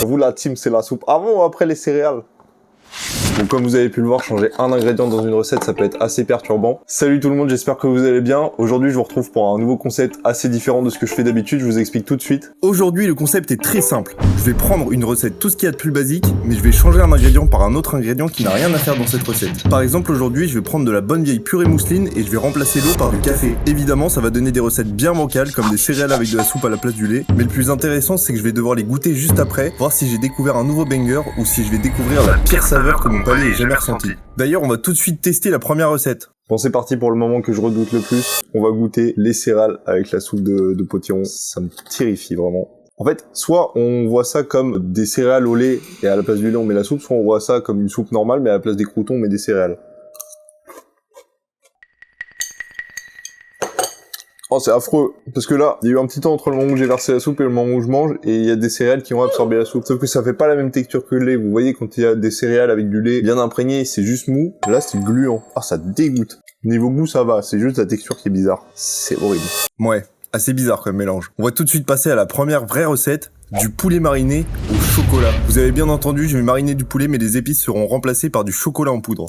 Vous la team, c'est la soupe avant ou après les céréales? Donc comme vous avez pu le voir, changer un ingrédient dans une recette, ça peut être assez perturbant. Salut tout le monde, j'espère que vous allez bien. Aujourd'hui, je vous retrouve pour un nouveau concept assez différent de ce que je fais d'habitude. Je vous explique tout de suite. Aujourd'hui, le concept est très simple. Je vais prendre une recette, tout ce qu'il y a de plus basique, mais je vais changer un ingrédient par un autre ingrédient qui n'a rien à faire dans cette recette. Par exemple, aujourd'hui, je vais prendre de la bonne vieille purée mousseline et je vais remplacer l'eau par du café. Évidemment, ça va donner des recettes bien bancales, comme des céréales avec de la soupe à la place du lait. Mais le plus intéressant, c'est que je vais devoir les goûter juste après, voir si j'ai découvert un nouveau banger ou si je vais découvrir la pire saveur que mon palais ait jamais ressentie. D'ailleurs, on va tout de suite tester la première recette. Bon, c'est parti pour le moment que je redoute le plus. On va goûter les céréales avec la soupe de potiron. Ça me terrifie vraiment. En fait, soit on voit ça comme des céréales au lait et à la place du lait on met la soupe, soit on voit ça comme une soupe normale mais à la place des croûtons on met des céréales. Oh, c'est affreux, parce que là, il y a eu un petit temps entre le moment où j'ai versé la soupe et le moment où je mange, et il y a des céréales qui ont absorbé la soupe. Sauf que ça fait pas la même texture que le lait. Vous voyez, quand il y a des céréales avec du lait bien imprégné, c'est juste mou. Là, c'est gluant. Ah, ça dégoûte. Niveau goût, ça va. C'est juste la texture qui est bizarre. C'est horrible. Ouais, assez bizarre comme mélange. On va tout de suite passer à la première vraie recette, du poulet mariné au chocolat. Vous avez bien entendu, je vais mariner du poulet, mais les épices seront remplacées par du chocolat en poudre.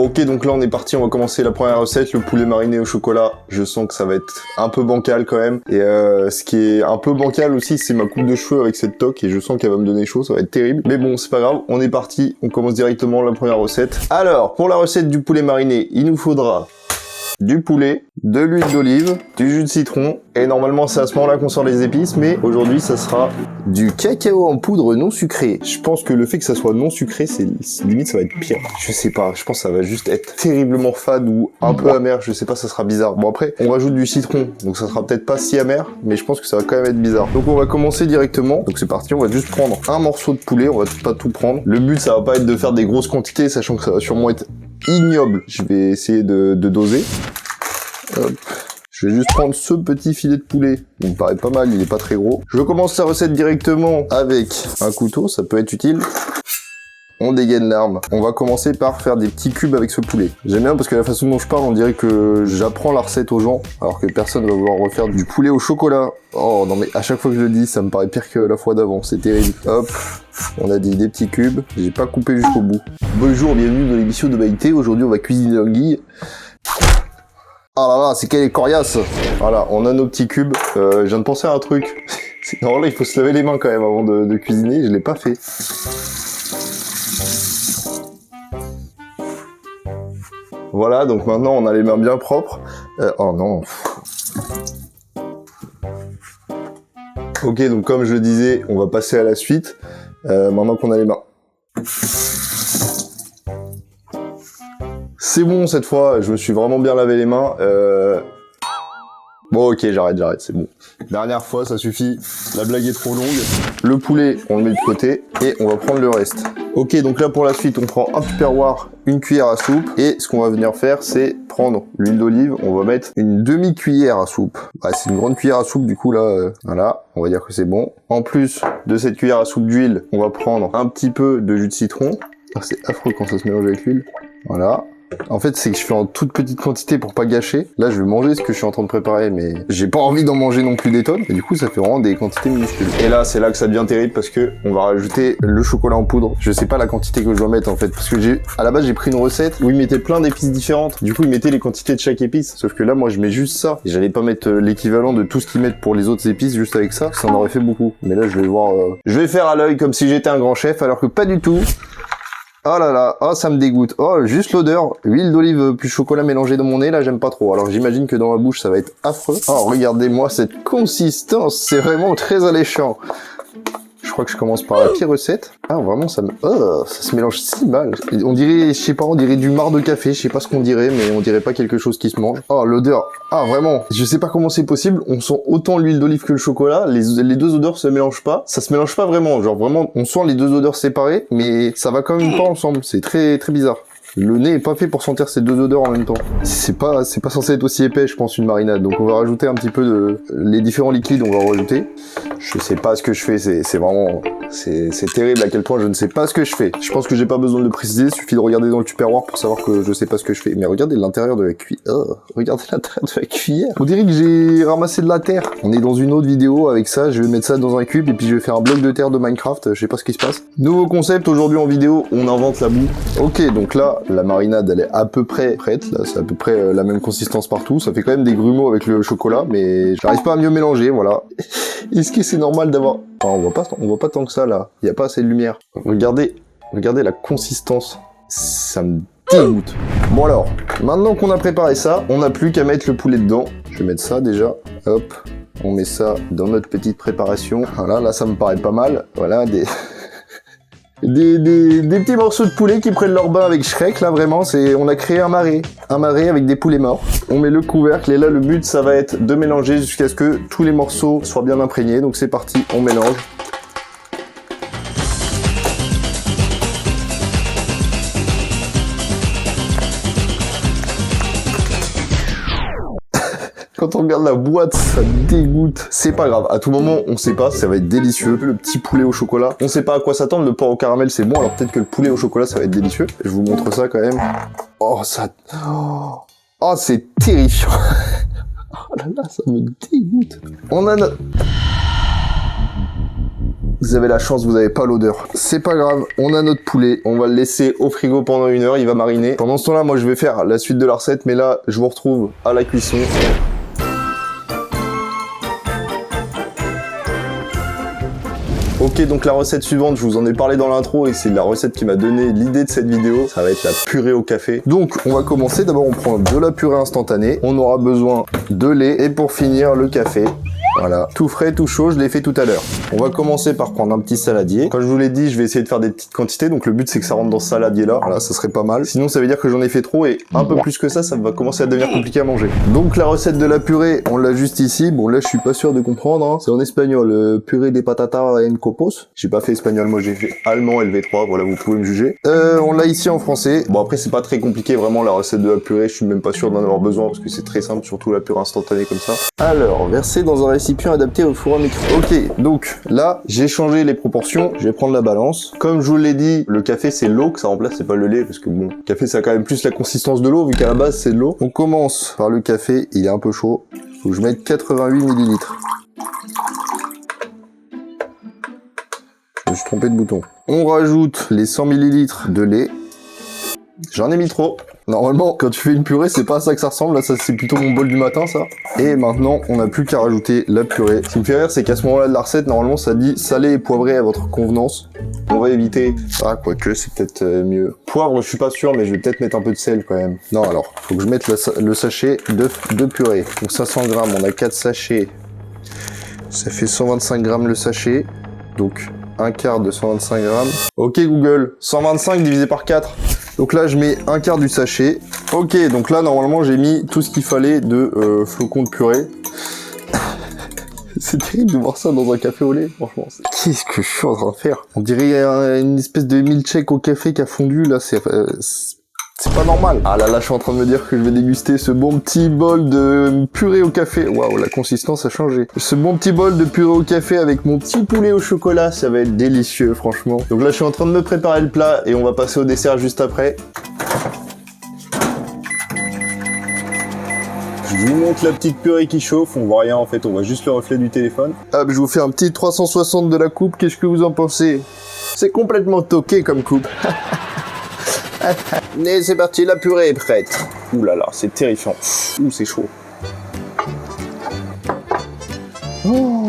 Ok, donc là on est parti, on va commencer la première recette, le poulet mariné au chocolat. Je sens que ça va être un peu bancal quand même. Et ce qui est un peu bancal aussi, c'est ma coupe de cheveux avec cette toque et je sens qu'elle va me donner chaud, ça va être terrible. Mais bon, c'est pas grave, on est parti, on commence directement la première recette. Alors, pour la recette du poulet mariné, il nous faudra du poulet, de l'huile d'olive, du jus de citron, et normalement c'est à ce moment-là qu'on sort les épices, mais aujourd'hui ça sera du cacao en poudre non sucré. Je pense que le fait que ça soit non sucré, c'est limite ça va être pire. Je sais pas, je pense que ça va juste être terriblement fade ou un peu amer, je sais pas, ça sera bizarre. Bon après, on rajoute du citron, donc ça sera peut-être pas si amer, mais je pense que ça va quand même être bizarre. Donc on va commencer directement, donc c'est parti, on va juste prendre un morceau de poulet, on va pas tout prendre. Le but ça va pas être de faire des grosses quantités, sachant que ça va sûrement être ignoble. Je vais essayer de doser. Hop. Je vais juste prendre ce petit filet de poulet. Il me paraît pas mal, il est pas très gros. Je commence la recette directement avec un couteau, ça peut être utile. On dégaine l'arme. On va commencer par faire des petits cubes avec ce poulet. J'aime bien parce que la façon dont je parle, on dirait que j'apprends la recette aux gens, alors que personne va vouloir refaire du poulet au chocolat. Oh non mais à chaque fois que je le dis, ça me paraît pire que la fois d'avant, c'est terrible. Hop, on a dit des petits cubes, j'ai pas coupé jusqu'au bout. Bonjour, bienvenue dans l'émission de Baïté. Aujourd'hui on va cuisiner l'anguille. Ah là là, c'est qu'elle est coriace. Voilà, on a nos petits cubes. Je viens de penser à un truc. Normalement, il faut se laver les mains quand même avant de cuisiner. Je l'ai pas fait. Voilà, donc maintenant, on a les mains bien propres. Oh non. Ok, donc comme je le disais, on va passer à la suite. Maintenant qu'on a les mains. C'est bon cette fois, je me suis vraiment bien lavé les mains. Bon ok, j'arrête, c'est bon. Dernière fois, ça suffit, la blague est trop longue. Le poulet, on le met de côté et on va prendre le reste. Ok, donc là pour la suite, on prend un tupperware, une cuillère à soupe et ce qu'on va venir faire, c'est prendre l'huile d'olive, on va mettre une demi-cuillère à soupe. Ouais, c'est une grande cuillère à soupe du coup là, voilà, on va dire que c'est bon. En plus de cette cuillère à soupe d'huile, on va prendre un petit peu de jus de citron. Ah, c'est affreux quand ça se mélange avec l'huile. Voilà. En fait, c'est que je fais en toute petite quantité pour pas gâcher. Là, je vais manger ce que je suis en train de préparer, mais j'ai pas envie d'en manger non plus des tonnes. Et du coup, ça fait vraiment des quantités minuscules. Et là, c'est là que ça devient terrible parce que on va rajouter le chocolat en poudre. Je sais pas la quantité que je dois mettre en fait, parce que à la base, j'ai pris une recette où ils mettaient plein d'épices différentes. Du coup, ils mettaient les quantités de chaque épice. Sauf que là, moi, je mets juste ça. Et j'allais pas mettre l'équivalent de tout ce qu'ils mettent pour les autres épices juste avec ça. Ça en aurait fait beaucoup. Mais là, je vais voir. Je vais faire à l'œil comme si j'étais un grand chef, alors que pas du tout. Oh là là, oh ça me dégoûte. Oh, juste l'odeur, huile d'olive plus chocolat mélangé dans mon nez, là j'aime pas trop. Alors j'imagine que dans ma bouche ça va être affreux. Oh, regardez-moi cette consistance, c'est vraiment très alléchant. Je crois que je commence par la pire recette. Ah vraiment ça se mélange si mal. On dirait, je sais pas, on dirait du marc de café, je sais pas ce qu'on dirait, mais on dirait pas quelque chose qui se mange. Oh l'odeur, ah vraiment, je sais pas comment c'est possible, on sent autant l'huile d'olive que le chocolat, les deux odeurs se mélangent pas. Ça se mélange pas vraiment, genre vraiment, on sent les deux odeurs séparées, mais ça va quand même pas ensemble, c'est très très bizarre. Le nez est pas fait pour sentir ces deux odeurs en même temps. C'est pas censé être aussi épais, je pense, une marinade. Donc on va rajouter un petit peu de... Les différents liquides, on va en rajouter. Je sais pas ce que je fais, c'est vraiment... C'est terrible à quel point je ne sais pas ce que je fais. Je pense que j'ai pas besoin de le préciser, il suffit de regarder dans le Tupperware pour savoir que je sais pas ce que je fais. Mais regardez l'intérieur de la cuillère. Oh, regardez l'intérieur de la cuillère. On dirait que j'ai ramassé de la terre. On est dans une autre vidéo avec ça, je vais mettre ça dans un cube et puis je vais faire un bloc de terre de Minecraft, je sais pas ce qui se passe. Nouveau concept, aujourd'hui en vidéo, on invente la boue. Ok, donc là, la marinade, elle est à peu près prête. Là, c'est à peu près la même consistance partout. Ça fait quand même des grumeaux avec le chocolat, mais j'arrive pas à mieux mélanger, voilà. Est-ce que c'est normal d'avoir... Oh, on voit pas tant que ça, là. Il y a pas assez de lumière. Regardez la consistance. Ça me dégoûte. Bon alors, maintenant qu'on a préparé ça, on n'a plus qu'à mettre le poulet dedans. Je vais mettre ça déjà. Hop. On met ça dans notre petite préparation. Voilà, là, ça me paraît pas mal. Voilà, des petits morceaux de poulet qui prennent leur bain avec Shrek, là, vraiment, on a créé un marais avec des poulets morts. On met le couvercle, et là, le but, ça va être de mélanger jusqu'à ce que tous les morceaux soient bien imprégnés. Donc c'est parti, on mélange. Quand on regarde la boîte, ça dégoûte. C'est pas grave, à tout moment, on sait pas, ça va être délicieux. Le petit poulet au chocolat, on sait pas à quoi s'attendre, le porc au caramel c'est bon, alors peut-être que le poulet au chocolat ça va être délicieux. Je vous montre ça quand même. Oh, ça... Oh, c'est terrifiant. Oh là là, ça me dégoûte. On a notre... Vous avez la chance, vous avez pas l'odeur. C'est pas grave, on a notre poulet, on va le laisser au frigo pendant 1 heure, il va mariner. Pendant ce temps-là, moi je vais faire la suite de la recette, mais là, je vous retrouve à la cuisson. Ok, donc la recette suivante, je vous en ai parlé dans l'intro et c'est la recette qui m'a donné l'idée de cette vidéo. Ça va être la purée au café. Donc, on va commencer. D'abord, on prend de la purée instantanée. On aura besoin de lait et pour finir, le café. Voilà, tout frais, tout chaud, je l'ai fait tout à l'heure. On va commencer par prendre un petit saladier. Comme je vous l'ai dit, je vais essayer de faire des petites quantités, donc le but c'est que ça rentre dans ce saladier-là. Voilà, ça serait pas mal. Sinon, ça veut dire que j'en ai fait trop et un peu plus que ça va commencer à devenir compliqué à manger. Donc la recette de la purée, on l'a juste ici. Bon, là, je suis pas sûr de comprendre, hein. C'est en espagnol, purée de patatas en copos. J'ai pas fait espagnol, moi j'ai fait allemand LV3, voilà, vous pouvez me juger. On l'a ici en français. Bon, après, c'est pas très compliqué, vraiment, la recette de la purée, je suis même pas sûr d'en avoir besoin parce que c'est très simple, surtout la purée instantanée comme ça. Alors, verser dans un récipient adapté au four à micro. Ok, donc là, j'ai changé les proportions, je vais prendre la balance. Comme je vous l'ai dit, le café c'est l'eau que ça remplace, c'est pas le lait, parce que bon, le café ça a quand même plus la consistance de l'eau, vu qu'à la base c'est de l'eau. On commence par le café, il est un peu chaud. Faut que je mette 88 ml. Je me suis trompé de bouton. On rajoute les 100 ml de lait. J'en ai mis trop. Normalement, quand tu fais une purée, c'est pas à ça que ça ressemble. Là, ça, c'est plutôt mon bol du matin, ça. Et maintenant, on n'a plus qu'à rajouter la purée. Ce qui me fait rire, c'est qu'à ce moment-là de la recette, normalement, ça dit salé et poivré à votre convenance. On va éviter... Ah, quoique, c'est peut-être mieux. Poivre, je suis pas sûr, mais je vais peut-être mettre un peu de sel, quand même. Non, alors, faut que je mette le sachet de purée. Donc, 500 grammes, on a 4 sachets. Ça fait 125 grammes le sachet. Donc, un quart de 125 grammes. Ok, Google. 125 divisé par 4. Donc là, je mets un quart du sachet. Ok, donc là, normalement, j'ai mis tout ce qu'il fallait de flocons de purée. C'est terrible de voir ça dans un café au lait, franchement. Qu'est-ce que je suis en train de faire? On dirait une espèce de milkshake au café qui a fondu, là, c'est pas normal. Ah là là, je suis en train de me dire que je vais déguster ce bon petit bol de purée au café. Waouh, la consistance a changé. Ce bon petit bol de purée au café avec mon petit poulet au chocolat, ça va être délicieux, franchement. Donc là, je suis en train de me préparer le plat et on va passer au dessert juste après. Je vous montre la petite purée qui chauffe, on voit rien en fait, on voit juste le reflet du téléphone. Hop, je vous fais un petit 360 de la coupe, qu'est-ce que vous en pensez? C'est complètement toqué comme coupe. Et c'est parti, la purée est prête. Ouh là là, c'est terrifiant. Ouh, c'est chaud. Oh.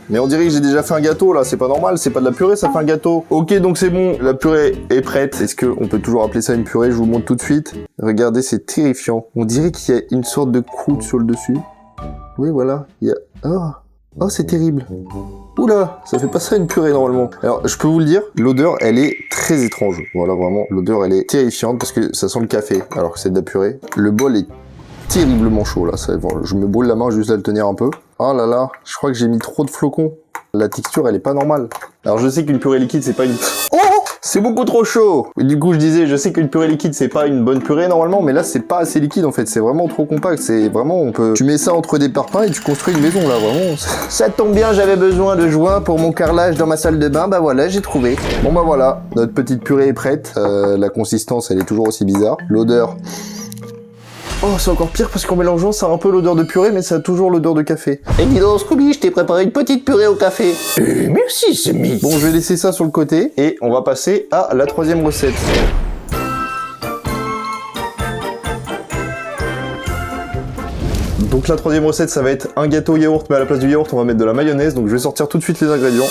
Mais on dirait que j'ai déjà fait un gâteau là, c'est pas normal, c'est pas de la purée, ça fait un gâteau. Ok, donc c'est bon, la purée est prête. Est-ce qu'on peut toujours appeler ça une purée? Je vous montre tout de suite. Regardez, c'est terrifiant. On dirait qu'il y a une sorte de croûte sur le dessus. Oui, voilà, il y a... Oh, c'est terrible. Oula, ça fait pas ça une purée normalement. Alors, je peux vous le dire, l'odeur, elle est très étrange. Voilà, vraiment, l'odeur, elle est terrifiante parce que ça sent le café, alors que c'est de la purée. Le bol est terriblement chaud, là. Je me brûle la main juste à le tenir un peu. Oh là là, je crois que j'ai mis trop de flocons. La texture, elle est pas normale. Alors, je sais qu'une purée liquide, c'est pas une... Oh, C'est beaucoup trop chaud. Et du coup, je disais, je sais qu'une purée liquide, c'est pas une bonne purée normalement, mais là, c'est pas assez liquide en fait. C'est vraiment trop compact. C'est vraiment, tu mets ça entre des parpaings et tu construis une maison là, vraiment. Ça tombe bien, j'avais besoin de joints pour mon carrelage dans ma salle de bain. Bah voilà, j'ai trouvé. Bon bah voilà, notre petite purée est prête. La consistance, elle est toujours aussi bizarre. L'odeur. Oh, c'est encore pire parce qu'en mélangeant, ça a un peu l'odeur de purée, mais ça a toujours l'odeur de café. Et dis donc, Scooby, je t'ai préparé une petite purée au café. Merci, Semi. Bon, je vais laisser ça sur le côté et on va passer à la troisième recette. Donc la troisième recette, ça va être un gâteau au yaourt, mais à la place du yaourt, on va mettre de la mayonnaise. Donc je vais sortir tout de suite les ingrédients.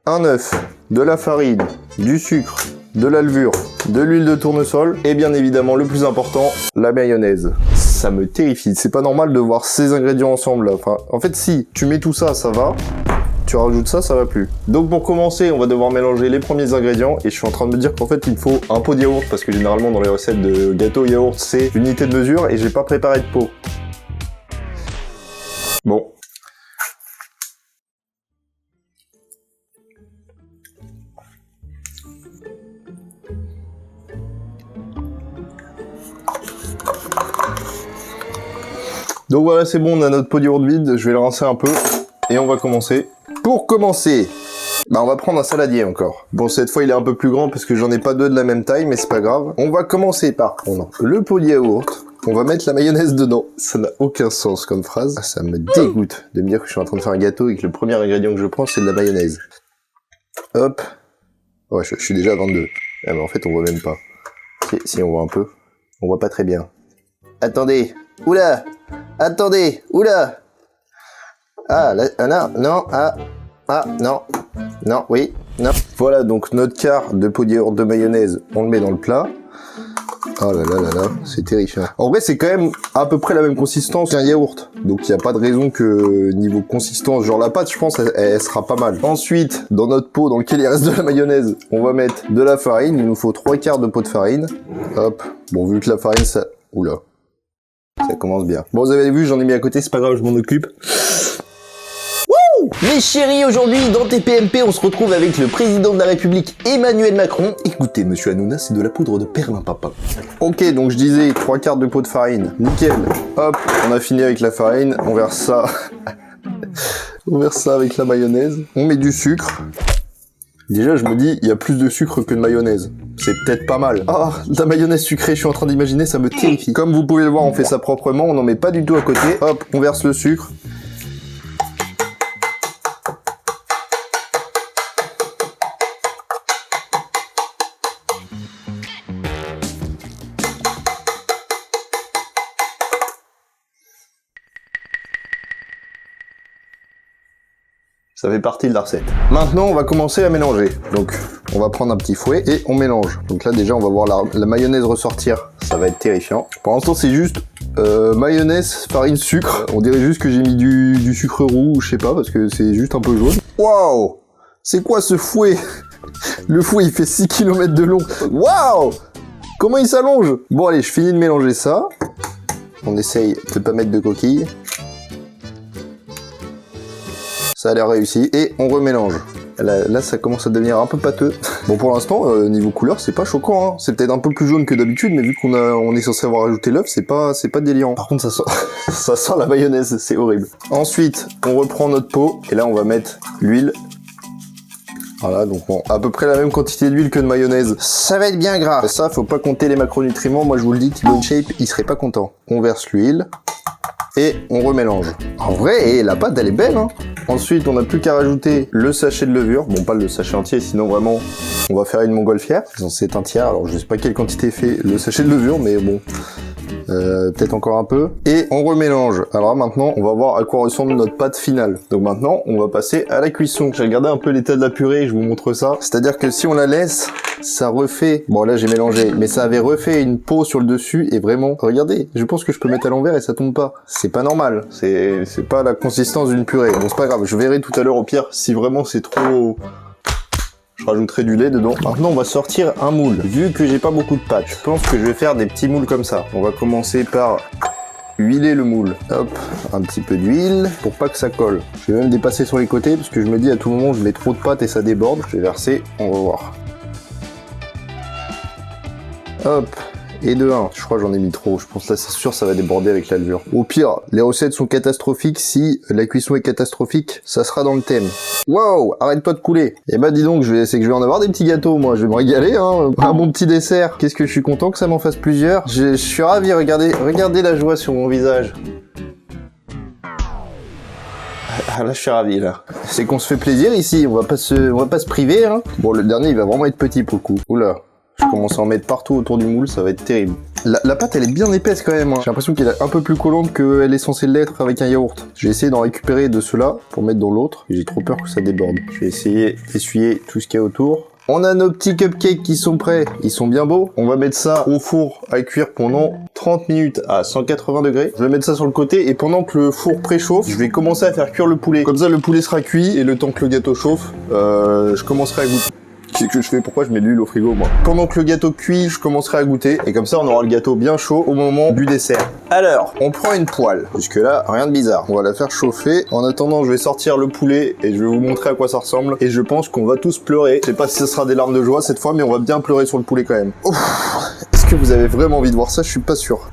Un œuf, de la farine, du sucre, de la levure, de l'huile de tournesol et bien évidemment le plus important, la mayonnaise. Ça me terrifie, c'est pas normal de voir ces ingrédients ensemble là. Enfin, en fait si, tu mets tout ça, ça va. Tu rajoutes ça, ça va plus. Donc pour commencer, on va devoir mélanger les premiers ingrédients et je suis en train de me dire qu'en fait il me faut un pot de yaourt parce que généralement dans les recettes de gâteau yaourt c'est l'unité de mesure et j'ai pas préparé de pot. Bon. Donc voilà, c'est bon, on a notre pot de yaourt vide, je vais le rincer un peu et on va commencer. Pour commencer, on va prendre un saladier encore. Bon, cette fois il est un peu plus grand parce que j'en ai pas deux de la même taille, mais c'est pas grave. On va commencer par prendre le pot de yaourt, on va mettre la mayonnaise dedans. Ça n'a aucun sens comme phrase. Ça me dégoûte de me dire que je suis en train de faire un gâteau et que le premier ingrédient que je prends c'est de la mayonnaise. Hop. Ouais, je suis déjà à 22. Ah mais en fait on voit même pas. Si on voit un peu. On voit pas très bien. Attendez. Oula. Attendez, oula. Ah, là, non, non, oui, non. Voilà, donc notre quart de pot de yaourt de mayonnaise, on le met dans le plat. Oh là là là là, c'est terrifiant. En vrai, c'est quand même à peu près la même consistance qu'un yaourt. Donc il n'y a pas de raison que niveau consistance, genre la pâte, je pense, elle sera pas mal. Ensuite, dans notre pot dans lequel il reste de la mayonnaise, on va mettre de la farine. Il nous faut 3 quarts de pot de farine. Hop. Bon, vu que la farine, ça... Oula. Ça commence bien. Bon, vous avez vu, j'en ai mis à côté, c'est pas grave, je m'en occupe. Wouh! Mes chéris, aujourd'hui, dans TPMP, on se retrouve avec le président de la République, Emmanuel Macron. Écoutez, monsieur Hanouna, c'est de la poudre de perlimpinpin. Ok, donc je disais 3 quarts de pot de farine. Nickel. Hop, on a fini avec la farine. On verse ça. On verse ça avec la mayonnaise. On met du sucre. Déjà, je me dis, il y a plus de sucre que de mayonnaise. C'est peut-être pas mal. Ah, la mayonnaise sucrée, je suis en train d'imaginer, ça me terrifie. Comme vous pouvez le voir, on fait ça proprement, on n'en met pas du tout à côté. Hop, on verse le sucre. Ça fait partie de la recette. Maintenant, on va commencer à mélanger. Donc, on va prendre un petit fouet et on mélange. Donc là, déjà, on va voir la mayonnaise ressortir. Ça va être terrifiant. Pour l'instant, c'est juste mayonnaise, farine, sucre. On dirait juste que j'ai mis du sucre roux ou je sais pas, parce que c'est juste un peu jaune. Waouh! C'est quoi ce fouet? Le fouet, il fait 6 km de long. Waouh! Comment il s'allonge? Bon, allez, je finis de mélanger ça. On essaye de pas mettre de coquilles. Ça a l'air réussi. Et on remélange. Là, ça commence à devenir un peu pâteux. Bon, pour l'instant, niveau couleur, c'est pas choquant. Hein. C'est peut-être un peu plus jaune que d'habitude, mais vu on est censé avoir ajouté l'œuf, c'est pas délirant. Par contre, ça sent la mayonnaise, c'est horrible. Ensuite, on reprend notre pot. Et là, on va mettre l'huile. Voilà, donc bon, à peu près la même quantité d'huile que de mayonnaise. Ça va être bien gras. Ça, faut pas compter les macronutriments. Moi, je vous le dis, T-Bone Shape, il serait pas content. On verse l'huile. Et on remélange. En vrai, la pâte, elle est belle, hein. Ensuite, on n'a plus qu'à rajouter le sachet de levure. Bon, pas le sachet entier, sinon vraiment, on va faire une montgolfière. C'est un tiers, alors je sais pas quelle quantité fait le sachet de levure, mais bon, peut-être encore un peu. Et on remélange. Alors maintenant, on va voir à quoi ressemble notre pâte finale. Donc maintenant, on va passer à la cuisson. J'ai regardé un peu l'état de la purée, je vous montre ça. C'est-à-dire que si on la laisse, ça refait... Bon, là, j'ai mélangé, mais ça avait refait une peau sur le dessus, et vraiment, regardez, je pense que je peux mettre à l'envers et ça tombe pas. C'est pas normal. C'est pas la consistance d'une purée. Bon, c'est pas grave, je verrai tout à l'heure au pire si vraiment c'est trop... Je rajouterai du lait dedans. Maintenant, on va sortir un moule. Vu que j'ai pas beaucoup de pâte, je pense que je vais faire des petits moules comme ça. On va commencer par huiler le moule. Hop, un petit peu d'huile pour pas que ça colle. Je vais même dépasser sur les côtés parce que je me dis à tout moment je mets trop de pâte et ça déborde. Je vais verser, on va voir. Hop. Et de 1. Je crois que j'en ai mis trop. Je pense là, c'est sûr, ça va déborder avec la levure. Au pire, les recettes sont catastrophiques. Si la cuisson est catastrophique, ça sera dans le thème. Waouh, arrête-toi de couler. Et bah dis donc, c'est que je vais en avoir des petits gâteaux, moi. Je vais me régaler, hein. Un bon petit dessert. Qu'est-ce que je suis content que ça m'en fasse plusieurs. Je suis ravi. Regardez la joie sur mon visage. Ah, là, je suis ravi, là. C'est qu'on se fait plaisir ici. On va pas se priver, hein. Bon, le dernier, il va vraiment être petit pour le coup. Oula. Je commence à en mettre partout autour du moule, ça va être terrible. La pâte, elle est bien épaisse quand même. Hein. J'ai l'impression qu'elle est un peu plus collante qu'elle est censée l'être avec un yaourt. Je vais essayer d'en récupérer de ceux-là pour mettre dans l'autre. J'ai trop peur que ça déborde. Je vais essayer d'essuyer tout ce qu'il y a autour. On a nos petits cupcakes qui sont prêts. Ils sont bien beaux. On va mettre ça au four à cuire pendant 30 minutes à 180 degrés. Je vais mettre ça sur le côté et pendant que le four préchauffe, je vais commencer à faire cuire le poulet. Comme ça, le poulet sera cuit et le temps que le gâteau chauffe, je commencerai à goûter. Qu'est-ce que je fais? Pourquoi je mets de l'huile au frigo, moi? Pendant que le gâteau cuit, je commencerai à goûter. Et comme ça, on aura le gâteau bien chaud au moment du dessert. Alors, on prend une poêle. Jusque-là, rien de bizarre. On va la faire chauffer. En attendant, je vais sortir le poulet et je vais vous montrer à quoi ça ressemble. Et je pense qu'on va tous pleurer. Je sais pas si ce sera des larmes de joie cette fois, mais on va bien pleurer sur le poulet quand même. Ouf. Est-ce que vous avez vraiment envie de voir ça? Je suis pas sûr.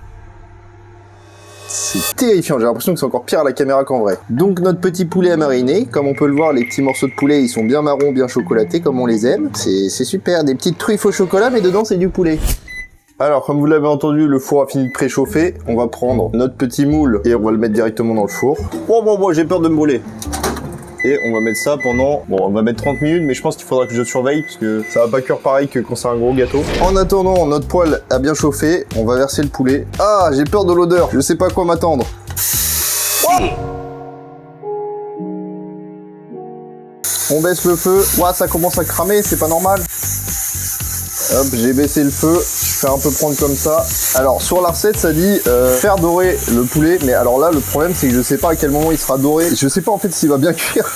C'est terrifiant, j'ai l'impression que c'est encore pire à la caméra qu'en vrai. Donc notre petit poulet à mariner, comme on peut le voir, les petits morceaux de poulet, ils sont bien marrons, bien chocolatés, comme on les aime. C'est super, des petites truffes au chocolat, mais dedans c'est du poulet. Alors, comme vous l'avez entendu, le four a fini de préchauffer. On va prendre notre petit moule et on va le mettre directement dans le four. Bon, j'ai peur de me brûler. Et on va mettre ça pendant... Bon, on va mettre 30 minutes, mais je pense qu'il faudra que je surveille, parce que ça va pas cuire pareil que quand c'est un gros gâteau. En attendant, notre poêle a bien chauffé, on va verser le poulet. Ah, j'ai peur de l'odeur, je sais pas à quoi m'attendre. On baisse le feu. Ouah, ça commence à cramer, c'est pas normal. Hop, j'ai baissé le feu, je fais un peu prendre comme ça. Alors sur la recette ça dit faire dorer le poulet, mais alors là le problème c'est que je sais pas à quel moment il sera doré. Je sais pas en fait s'il va bien cuire.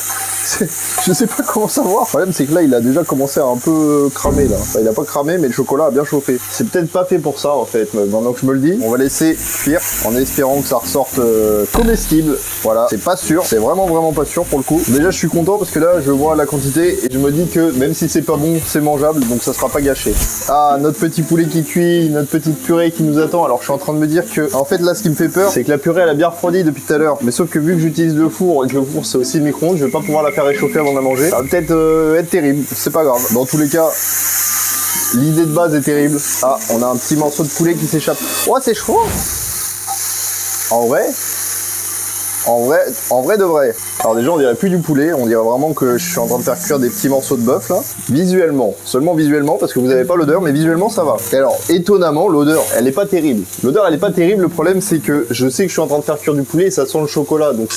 Je sais pas comment savoir. Le problème c'est que là il a déjà commencé à un peu cramer là. Enfin il a pas cramé mais le chocolat a bien chauffé. C'est peut-être pas fait pour ça en fait, maintenant que je me le dis. On va laisser cuire en espérant que ça ressorte comestible. Voilà, c'est pas sûr, c'est vraiment pas sûr pour le coup. Déjà je suis content parce que là je vois la quantité et je me dis que même si c'est pas bon, c'est mangeable donc ça sera pas gâché. Ah, notre petit poulet qui cuit, notre petite purée qui nous attend. Alors je suis en train de me dire que, en fait là ce qui me fait peur, c'est que la purée elle a bien refroidi depuis tout à l'heure. Mais sauf que vu que j'utilise le four et que le four c'est aussi le micro-ondes, je vais pas pouvoir la faire réchauffer avant de la manger. Ça va peut-être être terrible, c'est pas grave. Dans tous les cas, l'idée de base est terrible. Ah, on a un petit morceau de poulet qui s'échappe. Oh, c'est chaud. En vrai de vrai. Alors déjà on dirait plus du poulet, on dirait vraiment que je suis en train de faire cuire des petits morceaux de bœuf là. Visuellement, seulement visuellement parce que vous avez pas l'odeur, mais visuellement ça va. Et alors étonnamment l'odeur elle est pas terrible. L'odeur elle est pas terrible, le problème c'est que je sais que je suis en train de faire cuire du poulet et ça sent le chocolat. Donc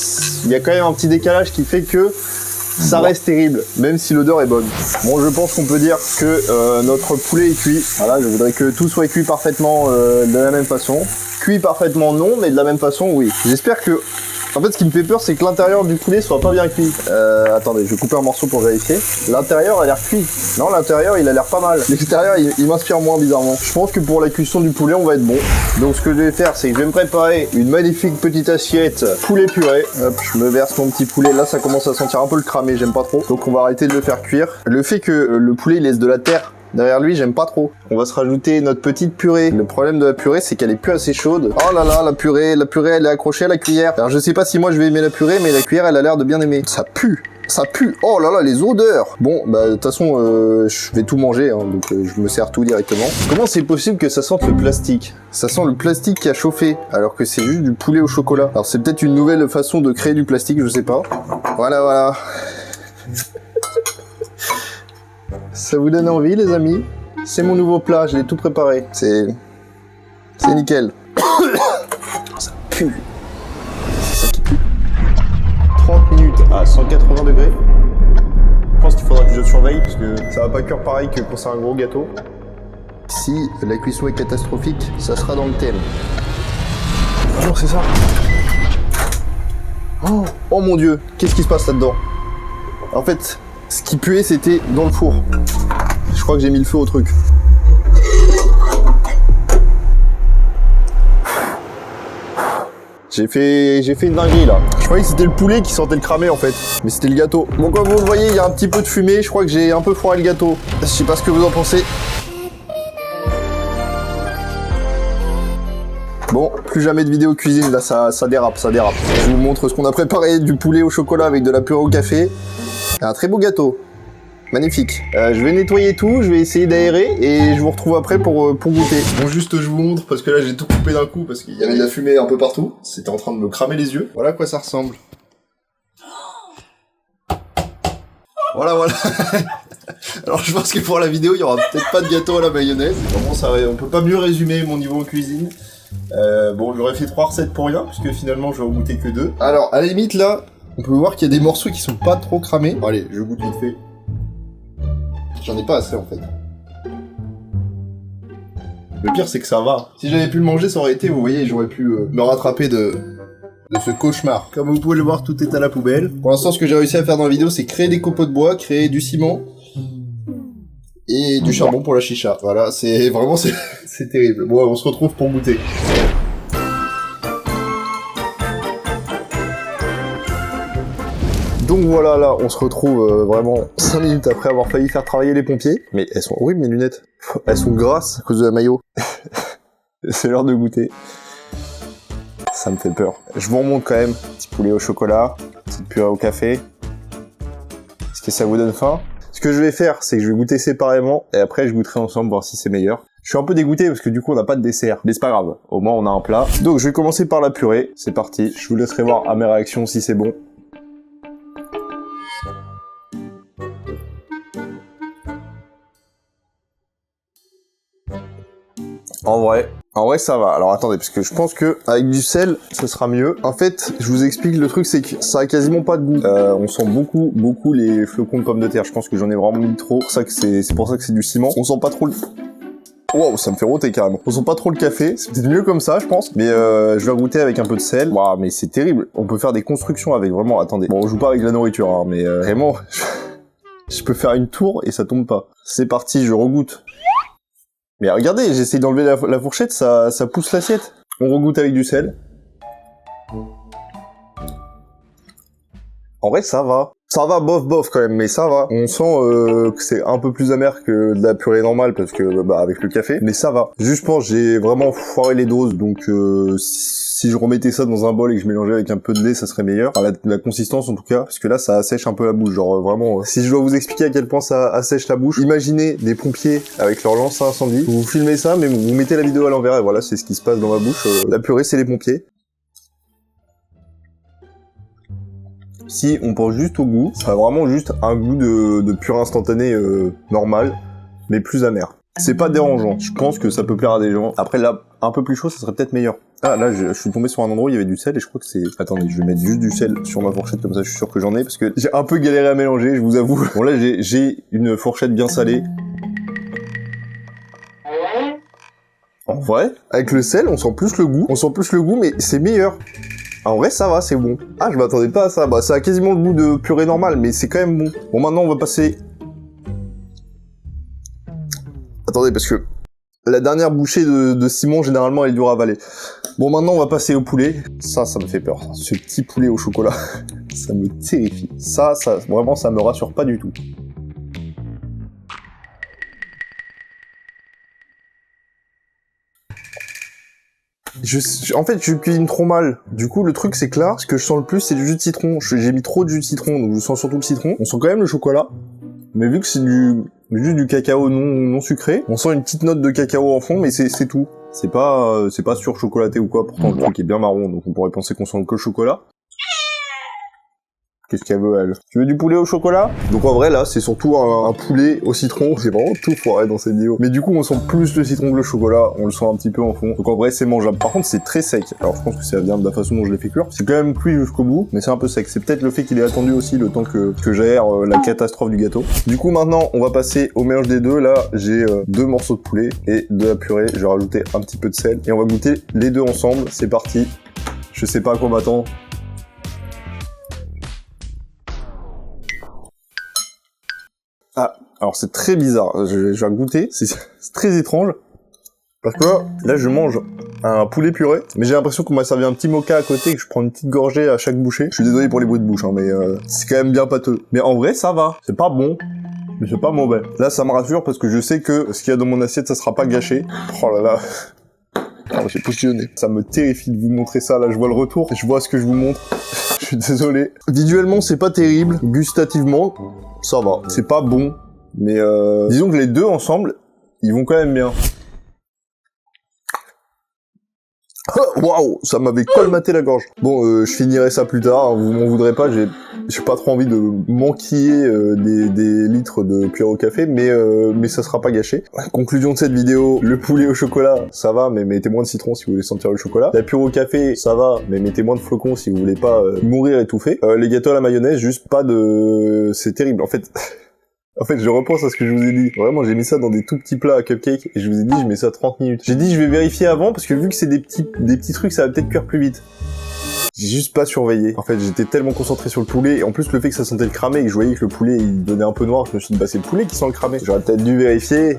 il y a quand même un petit décalage qui fait que ça reste terrible, même si l'odeur est bonne. Bon, je pense qu'on peut dire que notre poulet est cuit. Voilà, je voudrais que tout soit cuit parfaitement de la même façon. Cuit parfaitement non, mais de la même façon oui. J'espère que... En fait, ce qui me fait peur, c'est que l'intérieur du poulet soit pas bien cuit. Attendez, je vais couper un morceau pour vérifier. L'intérieur a l'air cuit. Non, l'intérieur, il a l'air pas mal. L'extérieur, il m'inspire moins bizarrement. Je pense que pour la cuisson du poulet, on va être bon. Donc, ce que je vais faire, c'est que je vais me préparer une magnifique petite assiette poulet purée. Hop, je me verse mon petit poulet. Là, ça commence à sentir un peu le cramé, j'aime pas trop. Donc, on va arrêter de le faire cuire. Le fait que le poulet il laisse de la terre derrière lui, j'aime pas trop. On va se rajouter notre petite purée. Le problème de la purée, c'est qu'elle est plus assez chaude. Oh là là, la purée, elle est accrochée à la cuillère. Alors je sais pas si moi je vais aimer la purée, mais la cuillère, elle a l'air de bien aimer. Ça pue. Ça pue. Oh là là, les odeurs. Bon, bah de toute façon, je vais tout manger, hein, donc je me sers tout directement. Comment c'est possible que ça sente le plastique? Ça sent le plastique qui a chauffé, alors que c'est juste du poulet au chocolat. Alors c'est peut-être une nouvelle façon de créer du plastique, je sais pas. Voilà. Ça vous donne envie, les amis? C'est mon nouveau plat, je l'ai tout préparé. C'est nickel. Ça pue. C'est ça qui pue. 30 minutes à 180 degrés. Je pense qu'il faudra que je surveille, parce que ça va pas cuire pareil que quand c'est un gros gâteau. Si la cuisson est catastrophique, ça sera dans le thème. Non, c'est ça. Oh mon dieu, qu'est-ce qui se passe là-dedans? En fait... Ce qui puait, c'était dans le four. Je crois que j'ai mis le feu au truc. J'ai fait une dinguerie là. Je croyais que c'était le poulet qui sentait le cramé en fait. Mais c'était le gâteau. Bon, comme vous le voyez, il y a un petit peu de fumée. Je crois que j'ai un peu foiré le gâteau. Je sais pas ce que vous en pensez. Bon, plus jamais de vidéo cuisine, là ça dérape, ça dérape. Je vous montre ce qu'on a préparé, du poulet au chocolat avec de la purée au café. Un très beau gâteau. Magnifique. Je vais nettoyer tout, je vais essayer d'aérer et je vous retrouve après pour goûter. Bon, juste je vous montre parce que là j'ai tout coupé d'un coup parce qu'il y avait de la fumée un peu partout. C'était en train de me cramer les yeux. Voilà à quoi ça ressemble. Voilà. Alors je pense que pour la vidéo, il y aura peut-être pas de gâteau à la mayonnaise. Vraiment, on peut pas mieux résumer mon niveau en cuisine. Bon, j'aurais fait 3 recettes pour rien puisque finalement je vais en goûter que 2. Alors, à la limite là, on peut voir qu'il y a des morceaux qui sont pas trop cramés. Bon, allez, je goûte vite fait. J'en ai pas assez en fait. Le pire c'est que ça va. Si j'avais pu le manger, ça aurait été, vous voyez, j'aurais pu me rattraper de ce cauchemar. Comme vous pouvez le voir, tout est à la poubelle. Pour l'instant, ce que j'ai réussi à faire dans la vidéo, c'est créer des copeaux de bois, créer du ciment et du charbon pour la chicha. Voilà, c'est vraiment, c'est terrible. Bon, on se retrouve pour goûter. Donc voilà, là, on se retrouve vraiment 5 minutes après avoir failli faire travailler les pompiers. Mais elles sont horribles, mes lunettes. Elles sont grasses à cause de la maillot. C'est l'heure de goûter. Ça me fait peur. Je vous remonte quand même. Petit poulet au chocolat, petite purée au café. Est-ce que ça vous donne faim? Ce que je vais faire, c'est que je vais goûter séparément et après je goûterai ensemble, voir si c'est meilleur. Je suis un peu dégoûté parce que du coup on n'a pas de dessert, mais c'est pas grave. Au moins on a un plat. Donc je vais commencer par la purée. C'est parti. Je vous laisserai voir à mes réactions si c'est bon. En vrai, ça va. Alors attendez, parce que je pense que avec du sel, ce sera mieux. En fait, je vous explique, le truc, c'est que ça a quasiment pas de goût. On sent beaucoup les flocons de pommes de terre. Je pense que j'en ai vraiment mis trop. C'est pour ça que c'est du ciment. On sent pas trop le... Wow, ça me fait rôter carrément. On sent pas trop le café. C'est peut-être mieux comme ça, je pense. Mais je vais goûter avec un peu de sel. Waouh, mais c'est terrible. On peut faire des constructions avec, vraiment. Attendez. Bon, on joue pas avec la nourriture, hein, mais vraiment, je peux faire une tour et ça tombe pas. C'est parti, je regoute. Mais regardez, j'essaye d'enlever la fourchette, ça pousse l'assiette. On regoute avec du sel. En vrai, ça va. Ça va bof quand même, mais ça va. On sent que c'est un peu plus amer que de la purée normale parce que avec le café, mais ça va. Juste, je pense, j'ai vraiment foiré les doses, donc si je remettais ça dans un bol et que je mélangeais avec un peu de lait, ça serait meilleur. Enfin, la consistance en tout cas, parce que là, ça assèche un peu la bouche. Genre vraiment, si je dois vous expliquer à quel point ça assèche la bouche, imaginez des pompiers avec leur lance à incendie. Vous filmez ça, mais vous mettez la vidéo à l'envers et voilà, c'est ce qui se passe dans ma bouche. La purée, c'est les pompiers. Si on pense juste au goût, ça a vraiment juste un goût de purée instantanée normal, mais plus amer. C'est pas dérangeant, je pense que ça peut plaire à des gens. Après là, un peu plus chaud, ça serait peut-être meilleur. Ah là, je suis tombé sur un endroit où il y avait du sel et je crois que c'est... Attendez, je vais mettre juste du sel sur ma fourchette, comme ça je suis sûr que j'en ai, parce que j'ai un peu galéré à mélanger, je vous avoue. Bon là, j'ai une fourchette bien salée. En vrai, avec le sel, on sent plus le goût, mais c'est meilleur. En vrai, ça va, c'est bon. Ah, je m'attendais pas à ça. Bah, ça a quasiment le goût de purée normale, mais c'est quand même bon. Bon, maintenant, on va passer... Attendez, parce que la dernière bouchée de ciment, généralement, elle est dure à avaler. Bon, maintenant, on va passer au poulet. Ça me fait peur. Ce petit poulet au chocolat, ça me terrifie. Ça, vraiment, ça me rassure pas du tout. En fait, je cuisine trop mal. Du coup, le truc, c'est que là, ce que je sens le plus, c'est du jus de citron. J'ai mis trop de jus de citron, donc je sens surtout le citron. On sent quand même le chocolat. Mais vu que c'est juste du cacao non sucré, on sent une petite note de cacao en fond, mais c'est tout. C'est pas surchocolaté ou quoi. Pourtant, le truc est bien marron, donc on pourrait penser qu'on sent que le chocolat. Qu'est-ce qu'elle veut, elle? Tu veux du poulet au chocolat? Donc en vrai, là, c'est surtout un poulet au citron. C'est vraiment tout foiré dans cette vidéo. Mais du coup, on sent plus le citron que le chocolat. On le sent un petit peu en fond. Donc en vrai, c'est mangeable. Par contre, c'est très sec. Alors je pense que ça vient de la façon dont je l'ai fait cuire. C'est quand même cuit jusqu'au bout, mais c'est un peu sec. C'est peut-être le fait qu'il est attendu aussi le temps que j'aère la catastrophe du gâteau. Du coup, maintenant, on va passer au mélange des deux. Là, j'ai 2 morceaux de poulet et de la purée. Je vais rajouter un petit peu de sel. Et on va goûter les deux ensemble. C'est parti. Je sais pas à quoi m'attendre. Ah, alors c'est très bizarre, je vais goûter, c'est très étrange, parce que là je mange un poulet purée, mais j'ai l'impression qu'on m'a servi un petit mocha à côté, que je prends une petite gorgée à chaque bouchée. Je suis désolé pour les bruits de bouche, hein, mais c'est quand même bien pâteux. Mais en vrai ça va, c'est pas bon, mais c'est pas mauvais. Là ça me rassure parce que je sais que ce qu'il y a dans mon assiette ça sera pas gâché. Oh là là, Ah, j'ai positionné. Ça me terrifie de vous montrer ça, là, je vois le retour, je vois ce que je vous montre. Je suis désolé. Visuellement, c'est pas terrible. Gustativement, ça va. C'est pas bon, mais disons que les deux ensemble, ils vont quand même bien. Waouh, ça m'avait colmaté la gorge. Bon, je finirai ça plus tard, hein, vous m'en voudrez pas, j'ai pas trop envie de manquiller des litres de cuillère au café, mais ça sera pas gâché. Conclusion de cette vidéo, le poulet au chocolat, ça va, mais mettez moins de citron si vous voulez sentir le chocolat. La purée au café, ça va, mais mettez moins de flocons si vous voulez pas mourir étouffé. Les gâteaux à la mayonnaise, juste pas de... C'est terrible, en fait... En fait, je repense à ce que je vous ai dit. Vraiment, j'ai mis ça dans des tout petits plats à cupcake et je vous ai dit, je mets ça 30 minutes. J'ai dit, je vais vérifier avant parce que vu que c'est des petits trucs, ça va peut-être cuire plus vite. J'ai juste pas surveillé. En fait, j'étais tellement concentré sur le poulet et en plus le fait que ça sentait le cramé et que je voyais que le poulet il donnait un peu noir, je me suis dit bah c'est le poulet qui sent le cramé. J'aurais peut-être dû vérifier.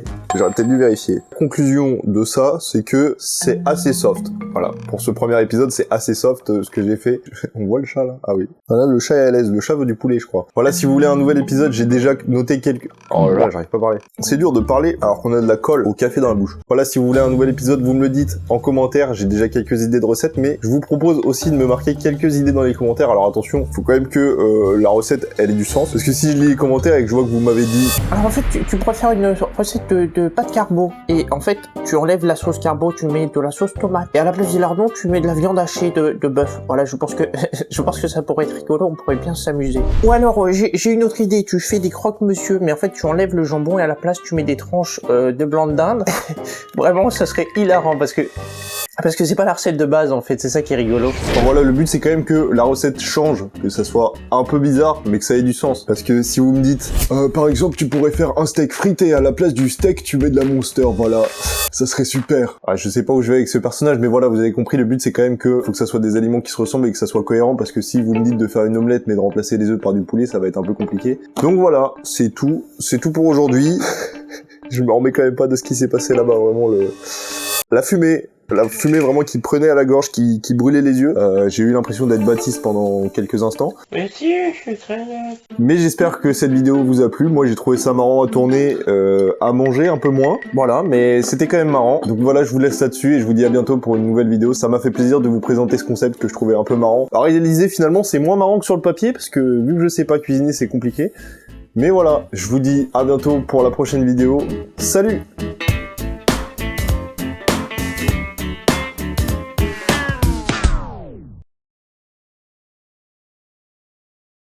Conclusion de ça, c'est que c'est assez soft. Voilà, pour ce premier épisode, c'est assez soft ce que j'ai fait. On voit le chat là? Ah oui. Voilà, le chat est à l'aise. Le chat veut du poulet, je crois. Voilà, si vous voulez un nouvel épisode, j'ai déjà noté quelques... Oh là là, j'arrive pas à parler. C'est dur de parler alors qu'on a de la colle au café dans la bouche. Voilà, si vous voulez un nouvel épisode, vous me le dites en commentaire. J'ai déjà quelques idées de recettes, mais je vous propose aussi de me marquer quelques idées dans les commentaires. Alors attention, faut quand même que la recette, elle ait du sens. Parce que si je lis les commentaires et que je vois que vous m'avez dit... Alors en fait, tu pourrais faire une recette de pâte carbo. Et en fait, tu enlèves la sauce carbo, tu mets de la sauce tomate. Et à la place du lardon, tu mets de la viande hachée de bœuf. Voilà, je pense que je pense que ça pourrait être rigolo, on pourrait bien s'amuser. Ou alors, j'ai une autre idée, tu fais des croque-monsieur, mais en fait, tu enlèves le jambon et à la place, tu mets des tranches de blanc de dinde. Vraiment, ça serait hilarant parce que c'est pas la recette de base en fait, c'est ça qui est rigolo. Bon, voilà, le but c'est quand même que la recette change, que ça soit un peu bizarre, mais que ça ait du sens. Parce que si vous me dites, par exemple, tu pourrais faire un steak frité, à la place du steak, tu mets de la Monster, voilà, ça serait super. Ah, je sais pas où je vais avec ce personnage, mais voilà, vous avez compris, le but c'est quand même que faut que ça soit des aliments qui se ressemblent et que ça soit cohérent, parce que si vous me dites de faire une omelette, mais de remplacer les œufs par du poulet, ça va être un peu compliqué. Donc voilà, c'est tout pour aujourd'hui. Je me remets quand même pas de ce qui s'est passé là-bas, vraiment la fumée vraiment qui prenait à la gorge, qui brûlait les yeux. J'ai eu l'impression d'être Baptiste pendant quelques instants. Merci, je suis très... Mais j'espère que cette vidéo vous a plu. Moi j'ai trouvé ça marrant à tourner, à manger un peu moins. Voilà, mais c'était quand même marrant. Donc voilà, je vous laisse là-dessus et je vous dis à bientôt pour une nouvelle vidéo. Ça m'a fait plaisir de vous présenter ce concept que je trouvais un peu marrant. À réaliser finalement c'est moins marrant que sur le papier parce que vu que je sais pas cuisiner c'est compliqué. Mais voilà, je vous dis à bientôt pour la prochaine vidéo. Salut!